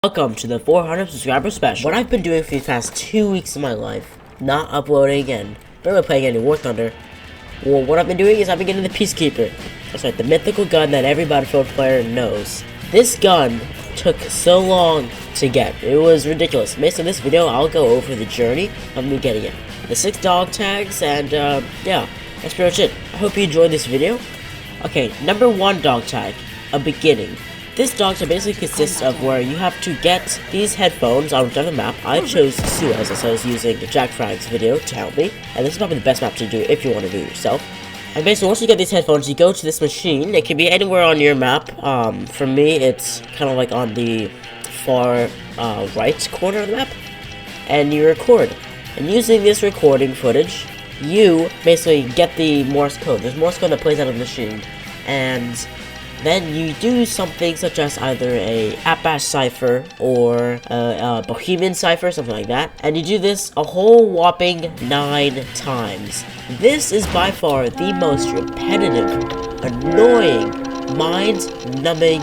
Welcome to the 400 subscriber special. What I've been doing for the past 2 weeks of my life, not uploading and barely playing any War Thunder. Well, what I've been doing is I've been getting the Peacekeeper. That's right, the mythical gun that every Battlefield player knows. This gun took so long to get. It was ridiculous. Based on this video, I'll go over the journey of me getting it. The 6 dog tags, and yeah, that's pretty much it. I hope you enjoyed this video. Okay, number 1 dog tag, a beginning. This dog tag basically consists of where you have to get these headphones on whichever map. I chose Suez, as I was using Jack Fragg's video to help me, and this is probably the best map to do if you want to do it yourself. And basically, once you get these headphones, you go to this machine. It can be anywhere on your map. For me, it's kind of like on the far right corner of the map, and you record. And using this recording footage, you basically get the Morse code. There's Morse code that plays out of the machine, and then you do something such as either a Apache cipher or a Bohemian cipher, something like that. And you do this a whole whopping 9 times. This is by far the most repetitive, annoying, mind-numbing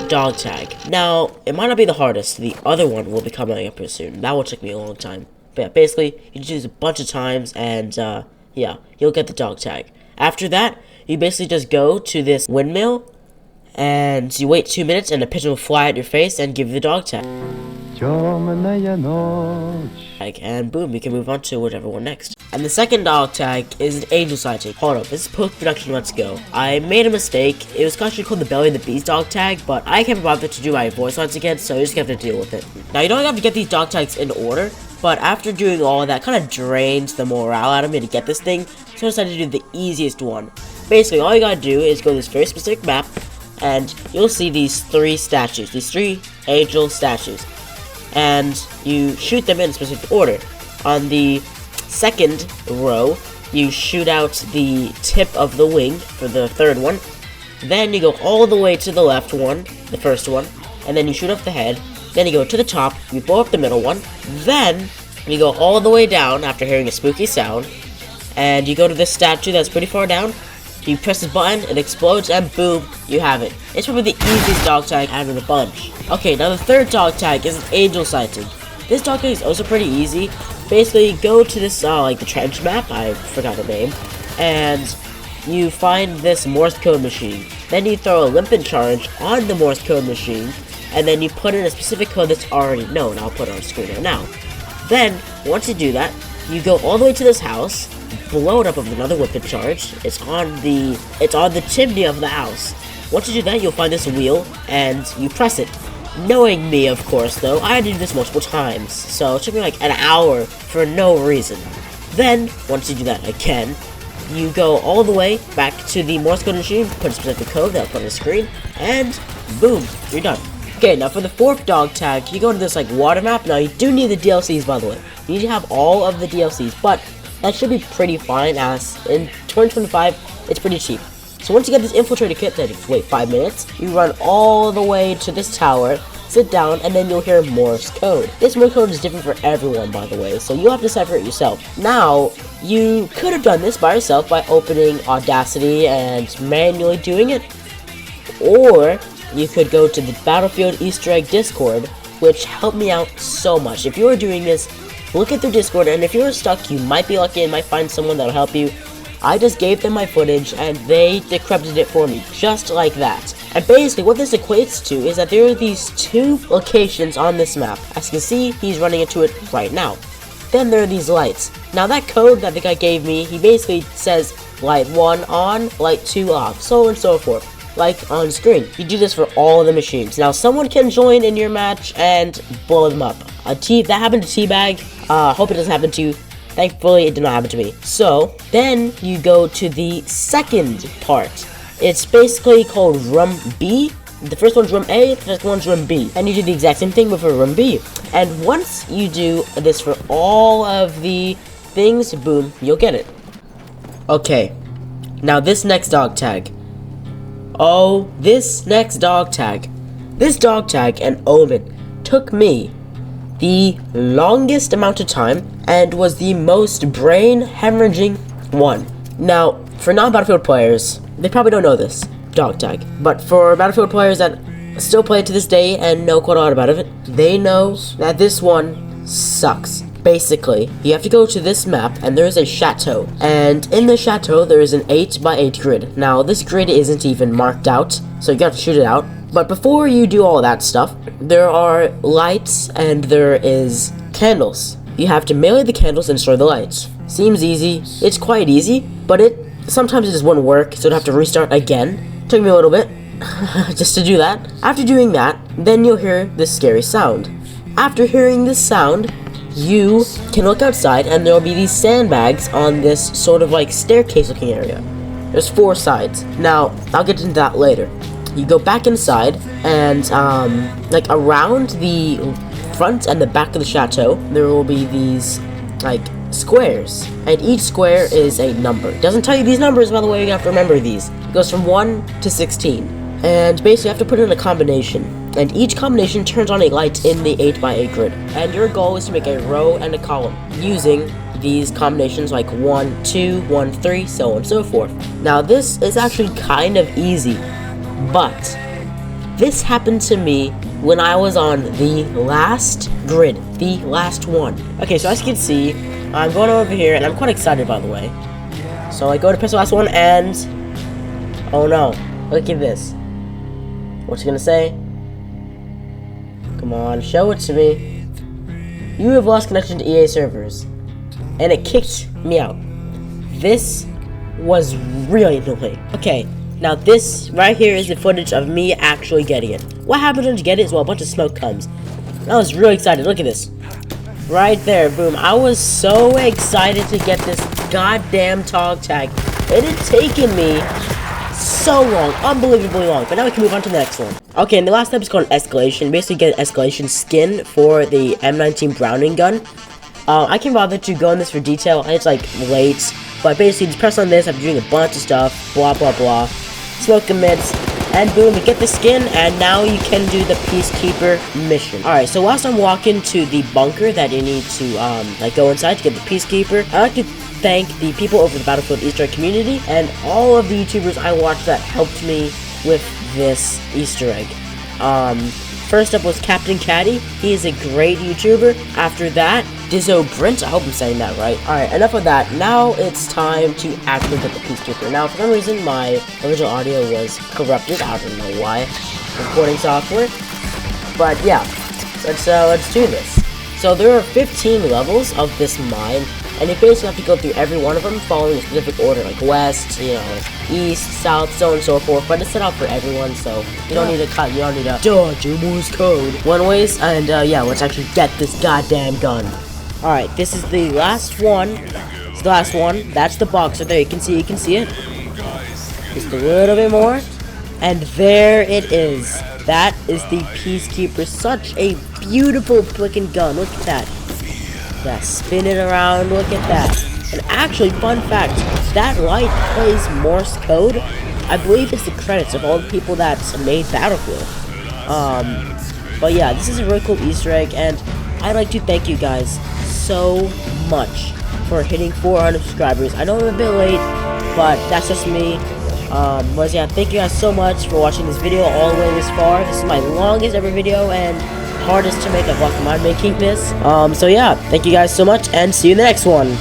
dog tag. Now, it might not be the hardest. The other one will be coming up here soon. That will take me a long time. But yeah, basically, you do this a bunch of times and yeah, you'll get the dog tag. After that, you basically just go to this windmill, and you wait 2 minutes and the pigeon will fly at your face and give you the dog tag. And boom, we can move on to whatever one next. And the second dog tag is an angel sighting. Hold up, this is post-production, let's go. I made a mistake. It was actually called the Belly of the Beast dog tag, but I can't bother to do my voice lines again, so you just have to deal with it. Now, you don't have to get these dog tags in order, but after doing all of that, kind of drains the morale out of me to get this thing, so I decided to do the easiest one. Basically, all you gotta do is go to this very specific map, and you'll see these 3 statues, these 3 angel statues, and you shoot them in a specific order. On the second row, you shoot out the tip of the wing for the third one, then you go all the way to the left one, the first one, and then you shoot off the head, then you go to the top, you blow up the middle one, then you go all the way down after hearing a spooky sound, and you go to this statue that's pretty far down. You press this button, it explodes, and boom, you have it. It's probably the easiest dog tag out of the bunch. Okay, now the third dog tag is an angel sighting. This dog tag is also pretty easy. Basically, go to this, like the trench map, I forgot the name, and you find this Morse code machine. Then you throw a limpet charge on the Morse code machine, and then you put in a specific code that's already known. I'll put it on screen right now. Then, once you do that, you go all the way to this house, blow it up with another weapon charge. It's on the chimney of the house. Once you do that, you'll find this wheel, and you press it. Knowing me, of course, though, I had to do this multiple times, so it took me like an hour for no reason. Then, once you do that again, you go all the way back to the Morse code machine, put a specific code that I'll put on the screen, and boom, you're done. Okay, now for the 4th dog tag, you go to this like water map. Now you do need the DLCs, by the way. You need to have all of the DLCs, but that should be pretty fine, as in 2025, it's pretty cheap. So once you get this infiltrator kit, then you wait 5 minutes, you run all the way to this tower, sit down, and then you'll hear Morse code. This Morse code is different for everyone, by the way, so you'll have to decipher it yourself. Now, you could have done this by yourself by opening Audacity and manually doing it, or you could go to the Battlefield Easter Egg Discord, which helped me out so much. If you are doing this, look at their Discord, and if you're stuck, you might be lucky and might find someone that'll help you. I just gave them my footage, and they decrypted it for me, just like that. And basically, what this equates to is that there are these 2 locations on this map. As you can see, he's running into it right now. Then there are these lights. Now that code that the guy gave me, he basically says light 1 on, light 2 off, so on and so forth. Like on screen. You do this for all the machines. Now someone can join in your match and blow them up. That happened to Teabag. Hope it doesn't happen to you. Thankfully, it did not happen to me. So, then you go to the second part. It's basically called Room B. The first one's Room A, the second one's Room B. And you do the exact same thing with Room B. And once you do this for all of the things, boom, you'll get it. Okay, now this next dog tag. Oh, this next dog tag. This dog tag and Omen took me the longest amount of time and was the most brain hemorrhaging one. Now, for non-Battlefield players, they probably don't know this dog tag, but for Battlefield players that still play it to this day and know quite a lot about it. They know that this one sucks. Basically, you have to go to this map, and there is a chateau. And in the chateau, there is an 8x8 grid. Now, this grid isn't even marked out, so you got to shoot it out. But before you do all that stuff, there are lights and there is candles. You have to melee the candles and destroy the lights. Seems easy. It's quite easy, but sometimes it just wouldn't work, so I'd have to restart again. Took me a little bit just to do that. After doing that, then you'll hear this scary sound. After hearing this sound, you can look outside and there will be these sandbags on this sort of like staircase looking area. There's 4 sides. Now, I'll get into that later. You go back inside and like around the front and the back of the chateau, there will be these like squares, and each square is a number. It doesn't tell you these numbers, by the way. You have to remember these. It goes from 1 to 16, and basically you have to put in a combination, and each combination turns on a light in the 8x8 grid, and your goal is to make a row and a column using these combinations like 1, 2, 1, 3, so on and so forth. Now this is actually kind of easy, but this happened to me when I was on the last grid, the last one. Okay, so as you can see, I'm going over here, and I'm quite excited, by the way. So I go to press the last one, and oh no, look at this. What's it gonna say? Come on, show it to me. You have lost connection to EA servers, and it kicked me out. This was really annoying. Okay, now this right here is the footage of me actually getting it. What happens when you get it is, well, a bunch of smoke comes. I was really excited. Look at this. Right there, boom. I was so excited to get this goddamn dog tag. It had taken me so long, unbelievably long. But now we can move on to the next one. Okay, and the last step is called Escalation. Basically, get an Escalation skin for the M19 Browning gun. I can't bother to go in this for detail. It's like late, but basically, just press on this after doing a bunch of stuff. Blah blah blah. Smoke emits, and boom, you get the skin, and now you can do the Peacekeeper mission. Alright, so whilst I'm walking to the bunker that you need to, like, go inside to get the Peacekeeper, I'd like to thank the people over the Battlefield Easter egg community, and all of the YouTubers I watched that helped me with this Easter egg. First up was Captain Caddy. He is a great YouTuber. After that, Dizzo Brent. I hope I'm saying that right. Alright, enough of that. Now it's time to actually get the Peacekeeper. Now, for some reason, my original audio was corrupted. I don't know why. Recording software. But yeah, let's do this. So there are 15 levels of this mine, and you basically have to go through every one of them following a specific order, like west, east, south, so on and so forth. But it's set out for everyone, so you don't need to cut, you don't need to dodge your Morse code one ways. And yeah, let's actually get this goddamn gun. Alright, this is the last one. It's the last one. That's the box right there. You can see it. Just a little bit more. And there it is. That is the Peacekeeper. Such a beautiful freaking gun. Look at that. Yeah, spin it around. Look at that. And actually, fun fact, that light plays Morse code. I believe it's the credits of all the people that made Battlefield. But yeah, this is a really cool Easter egg, and I'd like to thank you guys so much for hitting 400 subscribers. I know I'm a bit late, but that's just me. But yeah, thank you guys so much for watching this video all the way this far. This is my longest ever video and hardest to make. I've lost my mind making this. So yeah, thank you guys so much, and see you in the next one.